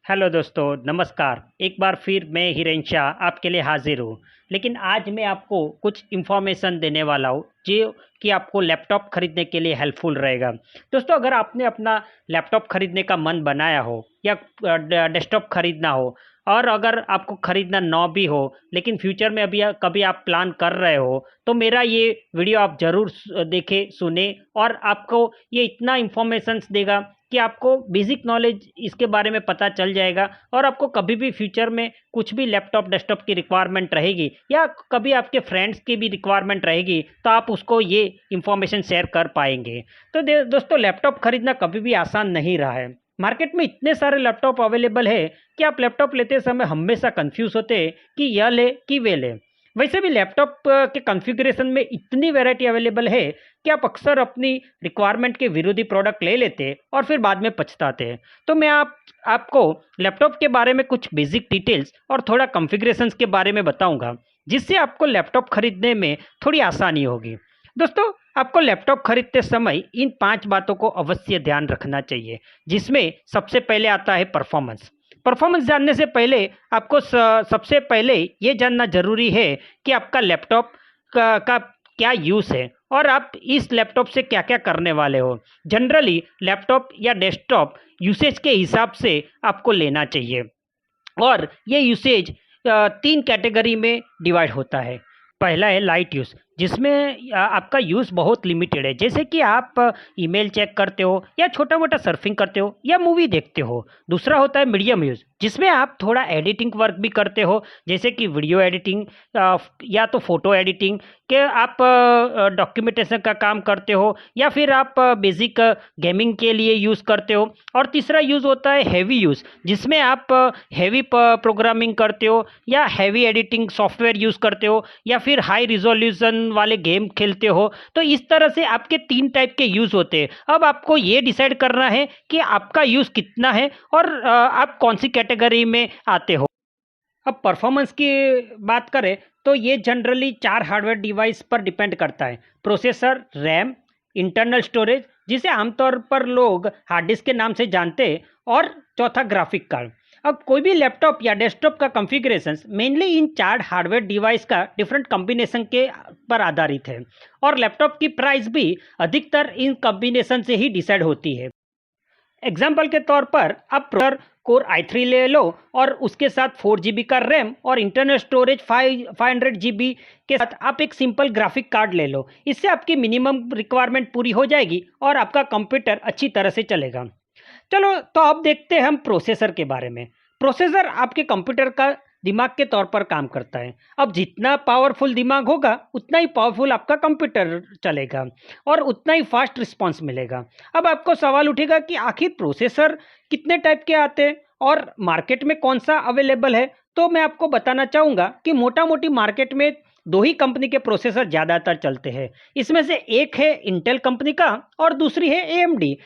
Hello दोस्तों, नमस्कार। एक बार फिर मैं हिरेन शाह आपके लिए हाजिर हूँ। लेकिन आज मैं आपको कुछ इन्फॉर्मेशन देने वाला हूँ जो कि आपको लैपटॉप खरीदने के लिए हेल्पफुल रहेगा। दोस्तों, अगर आपने अपना लैपटॉप खरीदने का मन बनाया हो या डेस्कटॉप खरीदना हो, और अगर आपको खरीदना ना भी हो लेकिन फ्यूचर में अभी कभी आप प्लान कर रहे हो, तो मेरा ये वीडियो आप ज़रूर देखें, सुने। और आपको ये इतना इन्फॉर्मेशंस देगा कि आपको बेसिक नॉलेज इसके बारे में पता चल जाएगा। और आपको कभी भी फ्यूचर में कुछ भी लैपटॉप डेस्कटॉप की रिक्वायरमेंट रहेगी या कभी आपके फ्रेंड्स की भी रिक्वायरमेंट रहेगी, तो आप उसको ये इंफॉर्मेशन शेयर कर पाएंगे। तो दोस्तों, लैपटॉप खरीदना कभी भी आसान नहीं रहा है। मार्केट में इतने सारे लैपटॉप अवेलेबल है कि आप लैपटॉप लेते समय हमेशा कंफ्यूज होते हैं कि यह ले कि वे ले। वैसे भी लैपटॉप के कॉन्फ़िगरेशन में इतनी वैरायटी अवेलेबल है कि आप अक्सर अपनी रिक्वायरमेंट के विरोधी प्रोडक्ट ले लेते हैं और फिर बाद में पछताते हैं। तो मैं आपको लैपटॉप के बारे में कुछ बेसिक डिटेल्स और थोड़ा कॉन्फ़िगरेशंस के बारे में बताऊंगा, जिससे आपको लैपटॉप खरीदने में थोड़ी आसानी होगी। दोस्तों, आपको लैपटॉप खरीदते समय इन 5 बातों को अवश्य ध्यान रखना चाहिए, जिसमें सबसे पहले आता है परफॉर्मेंस। परफॉर्मेंस जानने से पहले आपको सबसे पहले ये जानना ज़रूरी है कि आपका लैपटॉप का क्या यूज़ है और आप इस लैपटॉप से क्या-क्या करने वाले हो। जनरली लैपटॉप या डेस्कटॉप यूसेज के हिसाब से आपको लेना चाहिए, और ये यूसेज 3 कैटेगरी में डिवाइड होता है। पहला है लाइट यूज़, जिसमें आपका यूज़ बहुत लिमिटेड है, जैसे कि आप ईमेल चेक करते हो या छोटा-मोटा सर्फिंग करते हो या मूवी देखते हो। दूसरा होता है मीडियम यूज़, जिसमें आप थोड़ा एडिटिंग वर्क भी करते हो, जैसे कि वीडियो एडिटिंग या तो फ़ोटो एडिटिंग के आप डॉक्यूमेंटेशन का काम करते हो, या फिर आप बेसिक गेमिंग के लिए यूज़ करते हो। और तीसरा यूज़ होता है हैवी यूज़, जिसमें आप हैवी प्रोग्रामिंग करते हो या हैवी एडिटिंग सॉफ्टवेयर यूज़ करते हो या फिर हाई रिजोल्यूशन वाले गेम खेलते हो। तो इस तरह से आपके 3 टाइप के यूज़ होते हैं। अब आपको ये डिसाइड करना है कि आपका यूज़ कितना है और आप कौन सी कैटेगरी में आते हो। अब परफॉर्मेंस की बात करें तो ये जनरली 4 हार्डवेयर डिवाइस पर डिपेंड करता है: प्रोसेसर, रैम, इंटरनल स्टोरेज, जिसे आमतौर पर लोग हार्ड डिस्क के नाम से जानते हैं, और चौथा ग्राफिक कार्ड। अब कोई भी लैपटॉप या डेस्कटॉप का कॉन्फ़िगरेशन मेनली इन 4 हार्डवेयर डिवाइस का डिफरेंट कॉम्बिनेशन के पर आधारित है, और लैपटॉप की प्राइस भी अधिकतर इन कॉम्बिनेशन से ही डिसाइड होती है। एग्जाम्पल के तौर पर आप प्रोसेसर कोर i3 ले लो और उसके साथ 4 GB का रैम और इंटरनल स्टोरेज 500 GB के साथ आप एक सिंपल ग्राफिक कार्ड ले लो। इससे आपकी मिनिमम रिक्वायरमेंट पूरी हो जाएगी और आपका कंप्यूटर अच्छी तरह से चलेगा। चलो, तो अब देखते हैं हम प्रोसेसर के बारे में। प्रोसेसर आपके कंप्यूटर का दिमाग के तौर पर काम करता है। अब जितना पावरफुल दिमाग होगा, उतना ही पावरफुल आपका कंप्यूटर चलेगा और उतना ही फास्ट रिस्पांस मिलेगा। अब आपको सवाल उठेगा कि आखिर प्रोसेसर कितने टाइप के आते हैं और मार्केट में कौन सा अवेलेबल है। तो मैं आपको बताना चाहूँगा कि मोटा मोटी मार्केट में 2 ही कंपनी के प्रोसेसर ज़्यादातर चलते हैं। इसमें से एक है इंटेल कंपनी का और दूसरी है एएमडी,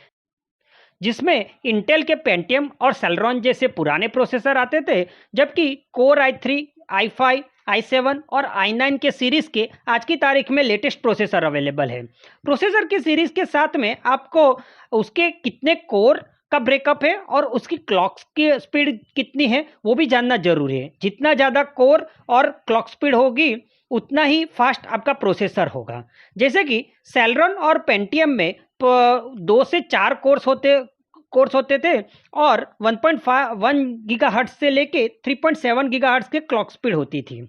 जिसमें इंटेल के पेंटियम और सेलेरॉन जैसे पुराने प्रोसेसर आते थे, जबकि कोर i3, i5, i7 और i9 के सीरीज के आज की तारीख में लेटेस्ट प्रोसेसर अवेलेबल है। प्रोसेसर की सीरीज के साथ में आपको उसके कितने कोर का ब्रेकअप है और उसकी क्लॉक की स्पीड कितनी है वो भी जानना जरूरी है। जितना ज़्यादा कोर और क्लॉक स्पीड होगी, उतना ही फास्ट आपका प्रोसेसर होगा। जैसे कि सेलेरॉन और पेंटियम में 2 से 4 कोर्स होते थे और 1.1 गीगाहर्ट्ज से लेके 3.7 गीगाहर्ट्ज के क्लॉक स्पीड होती थी।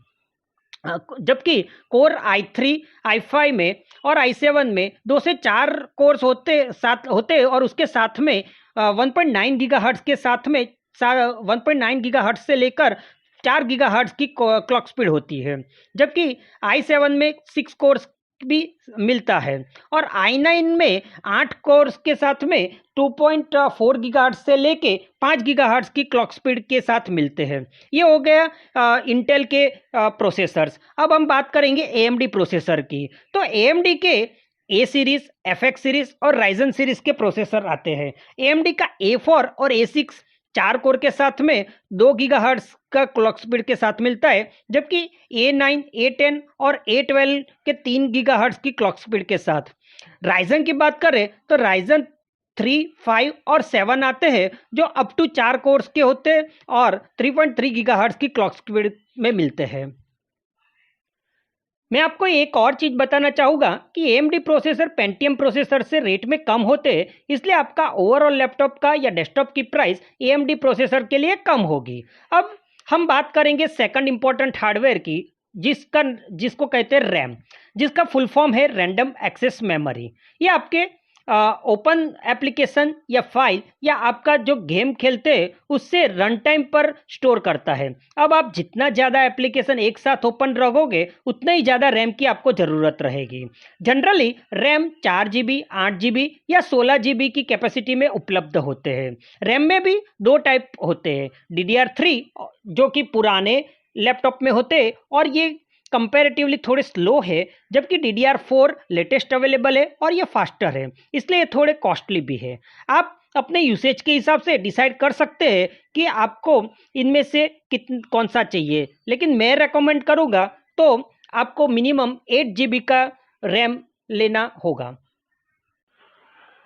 जबकि कोर i3, i5 में और i7 में 2 से 4 कोर्स होते और उसके साथ में 1.9 गीगाहर्ट्ज के साथ में 1.9 गीगाहर्ट्ज से लेकर 4 गीगाहर्ट्ज की क्लॉक स्पीड होती है। जबकि i7 में 6 कोर्स भी मिलता है और i9 में 8 कोर्स के साथ में 2.4 गीगाहर्ट्ज से लेके 5 गीगाहर्ट्ज की क्लॉक स्पीड के साथ मिलते हैं। ये हो गया इंटेल के प्रोसेसर्स। अब हम बात करेंगे एएमडी प्रोसेसर की। तो एएमडी के ए सीरीज, एफएक्स सीरीज और राइजन सीरीज के प्रोसेसर आते हैं। एएमडी का A4 और A6 4 कोर के साथ में 2 गीगाहर्ट्ज का क्लॉक स्पीड के साथ मिलता है, जबकि A9, A10 और A12 के 3 गीगाहर्ट्ज की क्लॉक स्पीड के साथ। राइजन की बात करें तो राइजन 3, 5 और 7 आते हैं जो अप टू 4 कोर्स के होते हैं और 3.3 गीगाहर्ट्ज़ की क्लॉक स्पीड में मिलते हैं। मैं आपको एक और चीज़ बताना चाहूँगा कि AMD प्रोसेसर पेंटियम प्रोसेसर से रेट में कम होते हैं, इसलिए आपका ओवरऑल लैपटॉप का या डेस्कटॉप की प्राइस AMD प्रोसेसर के लिए कम होगी। अब हम बात करेंगे सेकंड इंपॉर्टेंट हार्डवेयर की, जिसको कहते हैं रैम, जिसका फुल फॉर्म है रैंडम एक्सेस मेमोरी। ये आपके ओपन एप्लीकेशन या फाइल या आपका जो गेम खेलते हैं उससे रन टाइम पर स्टोर करता है। अब आप जितना ज़्यादा एप्लीकेशन एक साथ ओपन रखोगे उतना ही ज़्यादा रैम की आपको ज़रूरत रहेगी। जनरली रैम 4 GB, 8 GB या 16 GB की कैपेसिटी में उपलब्ध होते हैं। रैम में भी 2 टाइप होते हैं, DDR3 जो कि पुराने लैपटॉप में होते हैं और ये कंपैरेटिवली थोड़े स्लो है, जबकि DDR4 लेटेस्ट अवेलेबल है और ये फास्टर है, इसलिए थोड़े कॉस्टली भी है। आप अपने यूसेज के हिसाब से डिसाइड कर सकते हैं कि आपको इनमें से कौन सा चाहिए, लेकिन मैं रेकमेंड करूँगा तो आपको मिनिमम 8 GB का रैम लेना होगा।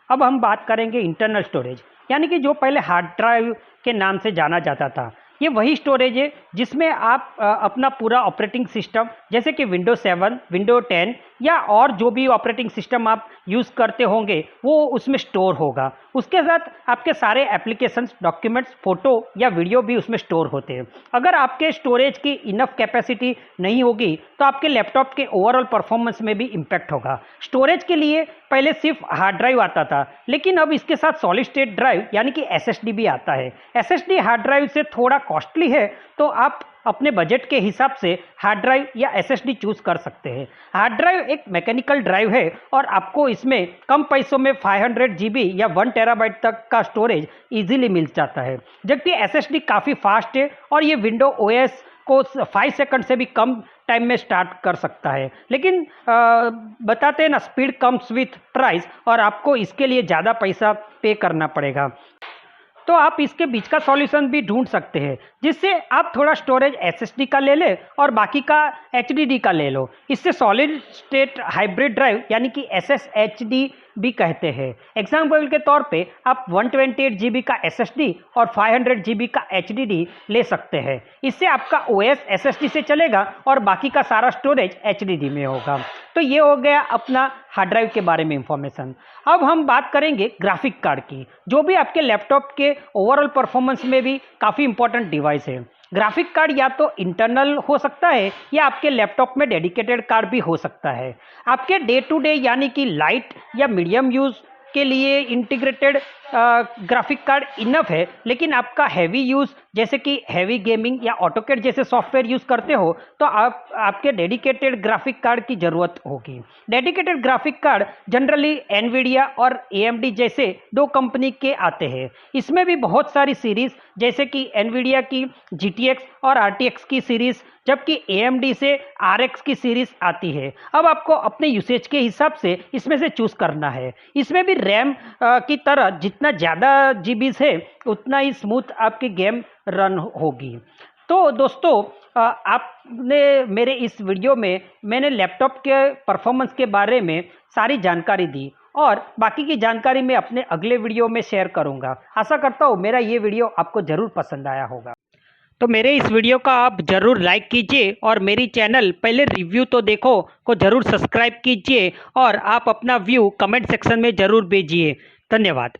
अब हम बात करेंगे इंटरनल स्टोरेज, यानी कि जो पहले हार्ड ड्राइव के नाम से जाना जाता था। ये वही स्टोरेज है जिसमें आप अपना पूरा ऑपरेटिंग सिस्टम जैसे कि विंडोज 7, विंडोज 10 या और जो भी ऑपरेटिंग सिस्टम आप यूज़ करते होंगे वो उसमें स्टोर होगा। उसके साथ आपके सारे एप्लीकेशंस, डॉक्यूमेंट्स, फ़ोटो या वीडियो भी उसमें स्टोर होते हैं। अगर आपके स्टोरेज की इनफ कैपेसिटी नहीं होगी तो आपके लैपटॉप के ओवरऑल परफॉर्मेंस में भी इम्पैक्ट होगा। स्टोरेज के लिए पहले सिर्फ हार्ड ड्राइव आता था, लेकिन अब इसके साथ सॉलिड स्टेट ड्राइव यानी कि SSD भी आता है। SSD हार्ड ड्राइव से थोड़ा कॉस्टली है, तो आप अपने बजट के हिसाब से हार्ड ड्राइव या SSD चूज कर सकते हैं। हार्ड ड्राइव एक मैकेनिकल ड्राइव है और आपको इसमें कम पैसों में 500 GB या 1 TB तक का स्टोरेज इजीली मिल जाता है, जबकि SSD काफ़ी फास्ट है और ये विंडो OS को 5 सेकंड से भी कम टाइम में स्टार्ट कर सकता है। लेकिन बताते हैं ना, स्पीड कम्स विथ प्राइस, और आपको इसके लिए ज़्यादा पैसा पे करना पड़ेगा। तो आप इसके बीच का सॉल्यूशन भी ढूंढ सकते हैं, जिससे आप थोड़ा स्टोरेज SSD का ले लें और बाकी का HDD का ले लो। इससे सॉलिड स्टेट हाइब्रिड ड्राइव यानी कि SSHD भी कहते हैं। एग्जाम्पल के तौर पे आप 128 GB का SSD और 500 GB का HDD ले सकते हैं। इससे आपका OS SSD से चलेगा और बाकी का सारा स्टोरेज HDD में होगा। तो ये हो गया अपना हार्ड ड्राइव के बारे में इंफॉर्मेशन। अब हम बात करेंगे ग्राफिक कार्ड की, जो भी आपके लैपटॉप के ओवरऑल परफॉर्मेंस में भी काफ़ी इंपॉर्टेंट डिवाइस है। ग्राफिक कार्ड या तो इंटरनल हो सकता है या आपके लैपटॉप में डेडिकेटेड कार्ड भी हो सकता है। आपके डे टू डे यानी कि लाइट या मीडियम यूज़ के लिए इंटीग्रेटेड ग्राफिक कार्ड इनफ है, लेकिन आपका हैवी यूज़ जैसे कि हैवी गेमिंग या ऑटोकैड जैसे सॉफ्टवेयर यूज़ करते हो तो आपके डेडिकेटेड ग्राफिक कार्ड की ज़रूरत होगी। Dedicated graphic card generally Nvidia और AMD जैसे 2 कंपनी के आते हैं। इसमें भी बहुत सारी सीरीज़ जैसे कि एनवीडिया की GTX और RTX की सीरीज़, जबकि AMD से RX की सीरीज़ आती है। अब आपको अपने यूसेज के हिसाब से इसमें से चूज़ करना है। इसमें भी रैम की तरह जितना ज़्यादा GBs है उतना ही स्मूथ आपकी गेम रन होगी। तो दोस्तों, आपने मेरे इस वीडियो में मैंने लैपटॉप के परफॉर्मेंस के बारे में सारी जानकारी दी और बाकी की जानकारी मैं अपने अगले वीडियो में शेयर करूंगा। आशा करता हूँ मेरा ये वीडियो आपको ज़रूर पसंद आया होगा। तो मेरे इस वीडियो का आप ज़रूर लाइक कीजिए और मेरी चैनल पहले रिव्यू तो देखो को ज़रूर सब्सक्राइब कीजिए और आप अपना व्यू कमेंट सेक्शन में ज़रूर भेजिए। धन्यवाद।